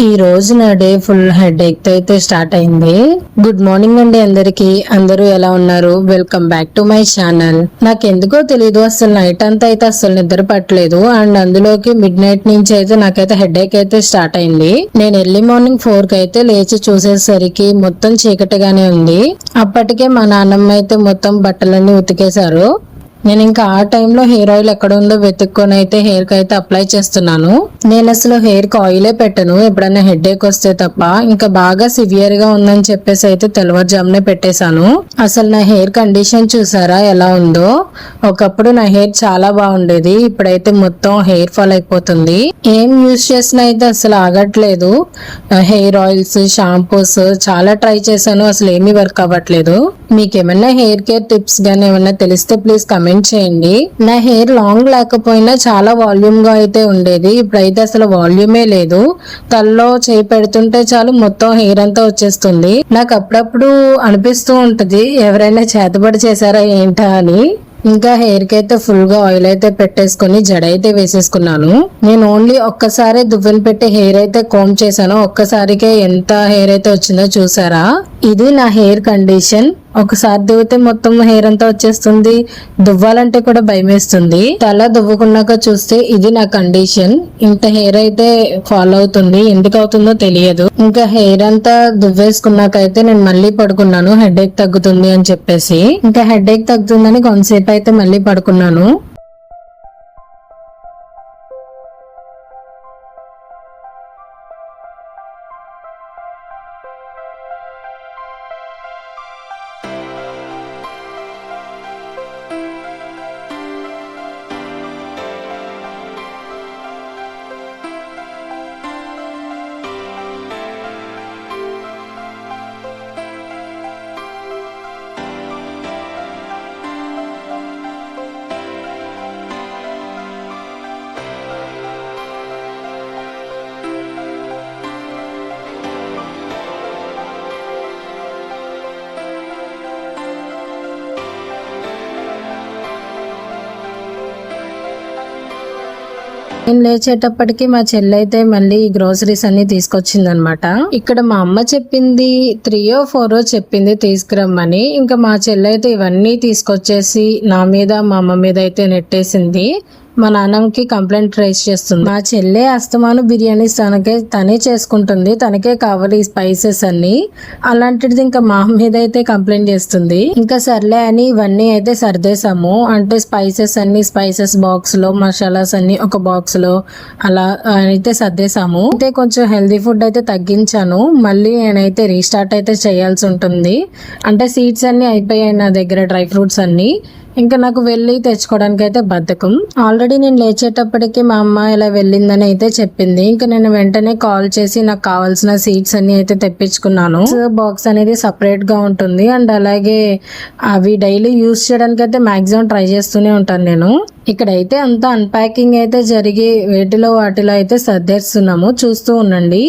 ఈ రోజు నా డే ఫుల్ హెడేక్ తో అయితే స్టార్ట్ అయింది. గుడ్ మార్నింగ్ అండి అందరికి. అందరూ ఎలా ఉన్నారు? Welcome back to my channel. నాకు ఎందుకో తెలీదు, అసలు నైట్ అంతా అయితే అసలు నిద్ర పట్టలేదు. అండ్ అందులోకి మిడ్ నైట్ నుంచి అయితే నాకైతే హెడేక్ అయితే స్టార్ట్ అయింది. నేను ఎర్లీ మార్నింగ్ 4 కి అయితే లేచి చూసేసరికి మొత్తం చీకటిగానే ఉంది. అప్పటికే మా నాన్నమ్మ అయితే మొత్తం బట్టలన్నీ ఉతికేశారు. నేను ఇంకా ఆ టైంలో హెయిర్ ఆయిల్ ఎక్కడ ఉందో వెతుక్కొని అయితే హెయిర్ కి అయితే అప్లై చేస్తున్నాను. నేను అసలు హెయిర్ కి ఆయిలే పెట్టను ఎప్పుడైనా హెడేక్ వస్తే తప్ప. ఇంకా బాగా సివియర్ గా ఉందని చెప్పేసి అయితే తెల్లవారుజామునే పెట్టేశాను. అసలు నా హెయిర్ కండిషన్ చూసారా ఎలా ఉందో? ఒకప్పుడు నా హెయిర్ చాలా బాగుండేది, ఇప్పుడైతే మొత్తం హెయిర్ ఫాల్ అయిపోతుంది. ఏం యూజ్ చేసినా అయితే అసలు ఆగట్లేదు. హెయిర్ ఆయిల్స్, షాంపూస్ చాలా ట్రై చేశాను, అసలు ఏమీ వర్క్ అవ్వట్లేదు. మీకేమన్నా హెయిర్ కేర్ టిప్స్ గానీ ఏమన్నా తెలిస్తే ప్లీజ్ కమెంట్ చేయండి. నా హెయిర్ లాంగ్ లేకపోయినా చాలా వాల్యూమ్ గా అయితే ఉండేది, ఇప్పుడైతే అసలు వాల్యూమే లేదు. తలలో చేయి పెడుతుంటే చాలు మొత్తం హెయిర్ అంతా వచ్చేస్తుంది. నాకు అప్పుడప్పుడు అనిపిస్తూ ఉంటది ఎవరైనా చేతబడి చేశారా ఏంటా అని. ఇంకా హెయిర్ కి అయితే ఫుల్ గా ఆయిల్ అయితే పెట్టేసుకుని జడ అయితే వేసేసుకున్నాను. నేను ఓన్లీ ఒక్కసారి దువ్వెన పెట్టి హెయిర్ అయితే కోమ్ చేశాను. ఒక్కసారికే ఎంత హెయిర్ అయితే వచ్చిందో చూసారా? ఇది నా హెయిర్ కండిషన్. ఒకసారి దువ్వితే మొత్తం హెయిర్ అంతా వచ్చేస్తుంది, దువ్వాలంటే కూడా భయం వేస్తుంది. తల దువ్వుకున్నాక చూస్తే ఇది నా కండిషన్. ఇంత హెయిర్ అయితే ఫాలో అవుతుంది, ఎందుకు అవుతుందో తెలియదు. ఇంకా హెయిర్ అంతా దువ్వేసుకున్నాక అయితే నేను మళ్ళీ పడుకున్నాను, హెడేక్ తగ్గుతుంది అని చెప్పేసి. ఇంకా హెడేక్ తగ్గుతుందని కొంతసేపు అయితే మళ్ళీ పడుకున్నాను. నేను లేచేటప్పటికి మా చెల్లి అయితే మళ్ళీ గ్రోసరీస్ అన్ని తీసుకొచ్చిందనమాట. ఇక్కడ మా అమ్మ చెప్పింది 3 or 4 చెప్పింది తీసుకురమ్మని. ఇంకా మా చెల్లి అయితే ఇవన్నీ తీసుకొచ్చేసి నా మీద మా అమ్మ మీద అయితే నెట్టేసింది. మా నాన్నకి కంప్లైంట్ రైజ్ చేస్తుంది. మా చెల్లె అస్తమాను బిర్యానీస్ తనే చేసుకుంటుంది, తనకే కావాలి స్పైసెస్ అన్ని. అలాంటిది ఇంకా మా మీద అయితే కంప్లైంట్ చేస్తుంది. ఇంకా సర్లే అని ఇవన్నీ అయితే సర్దేశాము. అంటే స్పైసెస్ అన్ని స్పైసెస్ బాక్స్ లో, మసాలాస్ అన్ని ఒక బాక్స్ లో అలా అయితే సర్దేశాము. అయితే కొంచెం హెల్దీ ఫుడ్ అయితే తగ్గించాను. మళ్ళీ నేనైతే రీస్టార్ట్ అయితే చేయాల్సి ఉంటుంది. అంటే సీడ్స్ అన్ని అయిపోయాయి నా దగ్గర, డ్రై ఫ్రూట్స్ అన్ని. ఇంకా నాకు వెళ్ళి తెచ్చుకోవడానికి అయితే బద్ధకం. ఆల్రెడీ నేను లేచేటప్పటికి మా అమ్మ ఇలా వెళ్ళిందని అయితే చెప్పింది. ఇంకా నేను వెంటనే కాల్ చేసి నాకు కావాల్సిన సీడ్స్ అన్ని అయితే తెప్పించుకున్నాను. బాక్స్ అనేది సపరేట్ గా ఉంటుంది. అండ్ అలాగే అవి డైలీ యూస్ చేయడానికి అయితే మాక్సిమం ట్రై చేస్తూనే ఉంటాను నేను. ఇక్కడైతే అంతా అన్పాకింగ్ అయితే జరిగి వాటిలో అయితే సర్దేస్తున్నాము, చూస్తూ ఉండండి.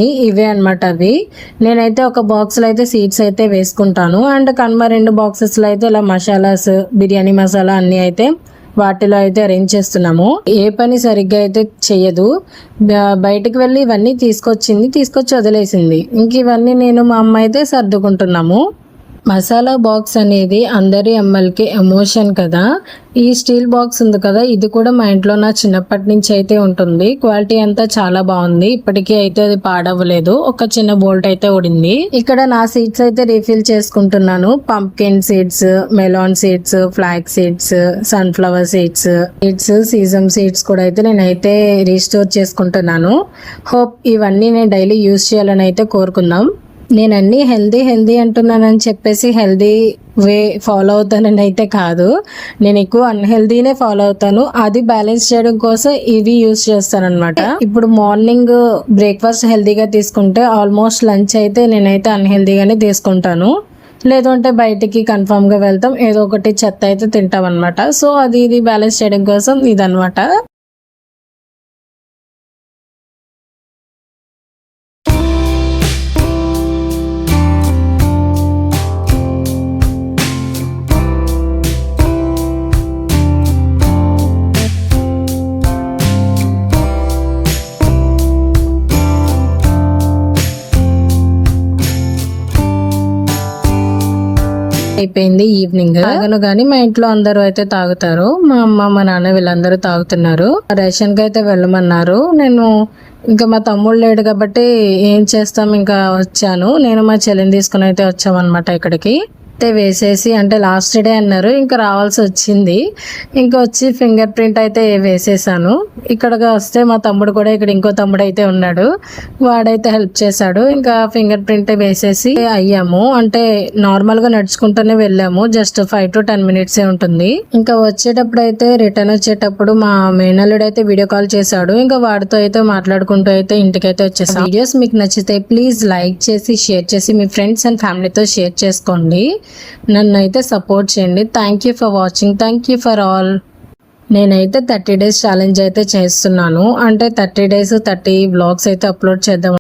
ఇవే అన్నమాట అవి. నేనైతే ఒక బాక్స్ లో అయితే సీడ్స్ అయితే వేసుకుంటాను, అండ్ కనుమ 2 బాక్సెస్ లో అయితే ఇలా మసాలాస్, బిర్యానీ మసాలా అన్ని అయితే వాటిలో అయితే అరేంజ్ చేస్తున్నాము. ఏ పని సరిగ్గా అయితే చెయ్యదు. బయటకు వెళ్ళి ఇవన్నీ తీసుకొచ్చి వదిలేసింది. ఇంక ఇవన్నీ నేను మా అమ్మ అయితే సర్దుకుంటున్నాము. మసాలా బాక్స్ అనేది అందరి అమ్మలకి ఎమోషన్ కదా. ఈ స్టీల్ బాక్స్ ఉంది కదా, ఇది కూడా మా ఇంట్లో నా చిన్నప్పటి నుంచి అయితే ఉంటుంది. క్వాలిటీ అంతా చాలా బాగుంది. ఇప్పటికీ అయితే అది పాడవ్వలేదు. ఒక చిన్న బోల్ట్ అయితే ఊడింది. ఇక్కడ నా సీడ్స్ అయితే రీఫిల్ చేసుకుంటున్నాను. Pumpkin seeds, melon seeds, flax seeds, sunflower seeds, sesame seeds కూడా అయితే నేనైతే రీస్టోర్ చేసుకుంటున్నాను. హోప్ ఇవన్నీ నేను డైలీ యూజ్ చేయాలని అయితే కోరుకుందాం. నేను అన్ని హెల్దీ అంటున్నానని చెప్పేసి హెల్దీ వే ఫాలో అవుతానని అయితే కాదు. నేను ఎక్కువ అన్హెల్దీనే ఫాలో అవుతాను. అది బ్యాలెన్స్ చేయడం కోసం ఇవి యూజ్ చేస్తాను అనమాట. ఇప్పుడు మార్నింగ్ బ్రేక్ఫాస్ట్ హెల్దీగా తీసుకుంటే ఆల్మోస్ట్ లంచ్ అయితే నేనైతే అన్హెల్దీగానే తీసుకుంటాను. లేదు అంటే బయటికి కన్ఫామ్ గా వెళ్తాం, ఏదో ఒకటి చెత్త అయితే తింటాం అనమాట. సో ఇది బ్యాలెన్స్ చేయడం కోసం ఇదనమాట. అయిపోయింది ఈవినింగ్. తాగను గానీ మా ఇంట్లో అందరూ అయితే తాగుతారు. మా అమ్మ, మా నాన్న వీళ్ళందరూ తాగుతున్నారు. రేషన్ కి అయితే వెళ్ళమన్నారు. నేను ఇంకా మా తమ్ముడు లేడు కాబట్టి ఏం చేస్తాం, ఇంకా వచ్చాను. నేను మా చెల్లిని తీసుకుని అయితే వచ్చామన్నమాట ఇక్కడికి. అయితే వేసేసి, అంటే లాస్ట్ డే అన్నారు, ఇంకా రావాల్సి వచ్చింది. ఇంకా వచ్చి ఫింగర్ ప్రింట్ అయితే వేసేసాను. ఇక్కడికి వస్తే మా తమ్ముడు కూడా, ఇక్కడ ఇంకో తమ్ముడు అయితే ఉన్నాడు, వాడైతే హెల్ప్ చేశాడు. ఇంకా ఫింగర్ ప్రింట్ వేసేసి అయ్యాము. అంటే నార్మల్ గా నడుచుకుంటూనే వెళ్ళాము. జస్ట్ 5 to 10 minutes ఉంటుంది. ఇంకా వచ్చేటప్పుడు అయితే, రిటర్న్ వచ్చేటప్పుడు మా మేనల్లుడు అయితే వీడియో కాల్ చేశాడు. ఇంకా వాడితో అయితే మాట్లాడుకుంటూ అయితే ఇంటికైతే వచ్చేసాం. వీడియోస్ మీకు నచ్చితే ప్లీజ్ లైక్ చేసి, షేర్ చేసి మీ ఫ్రెండ్స్ అండ్ ఫ్యామిలీతో షేర్ చేసుకోండి. నన్ను అయితే సపోర్ట్ చేయండి. Thank you for watching. Thank you for all. నేనైతే 30 days ఛాలెంజ్ అయితే చేస్తున్నాను. అంటే 30 days 30 vlogs అయితే అప్లోడ్ చేద్దాం.